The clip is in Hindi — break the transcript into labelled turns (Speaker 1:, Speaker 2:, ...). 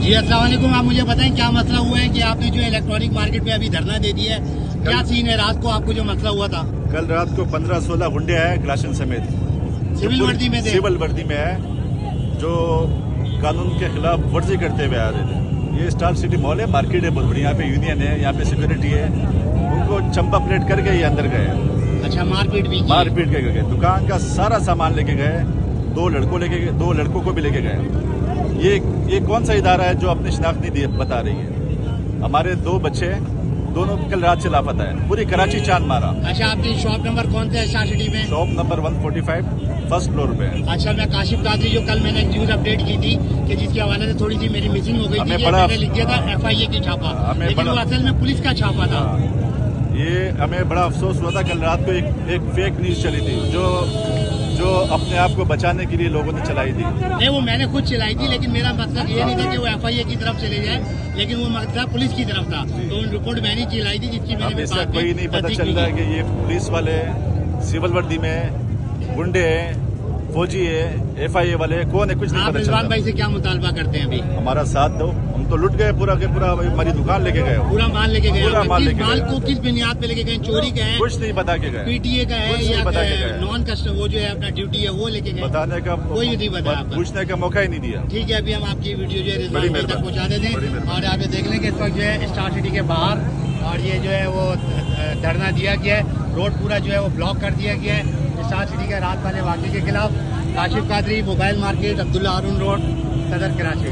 Speaker 1: जी अस्सलाम वालेकुम। आप मुझे बताएं क्या मसला हुआ है कि आपने जो इलेक्ट्रॉनिक मार्केट पे अभी धरना दे दिया है, क्या सीन है? रात को आपको जो मसला हुआ था?
Speaker 2: कल रात को 15-16 गुंडे आए क्लाशन समेत,
Speaker 1: सिविल वर्दी में थे।
Speaker 2: सिविल वर्दी में है, जो कानून के खिलाफ वर्जी करते हुए आ रहे थे। ये स्टार सिटी मॉल है, मार्केट है बहुत बड़ी, यहाँ पे यूनियन है, यहाँ पे सिक्योरिटी है। उनको चंपा प्लेट करके ये अंदर गए।
Speaker 1: अच्छा, मारपीट भी की?
Speaker 2: मारपीट के गए, दुकान का सारा सामान लेके गए, दो लड़कों को भी लेके गए। ये कौन सा इदारा है जो अपनी शिनाख्त नहीं बता रही है? हमारे 2 बच्चे दोनों कल रात से लापता है, पूरी कराची चांद मारा।
Speaker 1: अच्छा, आपकी शॉप नंबर कौन सा है स्टार सिटी में?
Speaker 2: शॉप नंबर 145 फर्स्ट फ्लोर पे।
Speaker 1: अच्छा, मैं काशिफ कादरी, जो कल मैंने न्यूज अपडेट की थी कि जिसके हवाले से थोड़ी सी मेरी मिसिंग हो गई थी, मैंने लिख दिया था FIA की छापा, लेकिन वो असल में पुलिस का छापा था।
Speaker 2: ये हमें बड़ा अफसोस हुआ था। कल रात को एक फेक न्यूज चली थी जो अपने आप को बचाने के लिए लोगों ने चलाई थी।
Speaker 1: नहीं, वो मैंने खुद चलाई थी, लेकिन मेरा मतलब ये नहीं था कि वो FIA की तरफ चले जाए, लेकिन वो मतलब पुलिस की तरफ था। तो रिपोर्ट मैंने चलाई थी, जिसकी मैंने
Speaker 2: इसका कोई नहीं पता चल रहा है कि ये पुलिस वाले, सिविल वर्दी में गुंडे है, फौजी है, FIA वाले कौन है, कुछ नहीं पता चल रहा।
Speaker 1: भाई से क्या मुतालबा करते हैं अभी?
Speaker 2: हमारा साथ दो, हम तो लुट गए पूरा के पूरा, हमारी दुकान लेके गए,
Speaker 1: पूरा माल लेके गए।
Speaker 2: पूरा माल लेके
Speaker 1: माल को किस बुनियाद पे लेके गए? चोरी का है?
Speaker 2: कुछ नहीं बता के गए।
Speaker 1: PTA का है या नॉन कस्टम, वो जो है अपना ड्यूटी है वो लेके गए?
Speaker 2: बताने का
Speaker 1: कोई नहीं बताया,
Speaker 2: पूछने का मौका ही नहीं दिया।
Speaker 1: ठीक है, अभी हम आपकी वीडियो जो है रिजवान भाई तक पहुँचा देते हैं, और आप देख लें कि इस वक्त जो है स्टार सिटी के बाहर, और ये जो है वो धरना दिया गया है, रोड पूरा जो है वो ब्लॉक कर दिया गया है स्टार सिटी के रात वाले वाक़े के खिलाफ। काशिफ कादरी, मोबाइल मार्केट, अब्दुल्ला हारून रोड, सदर कराची।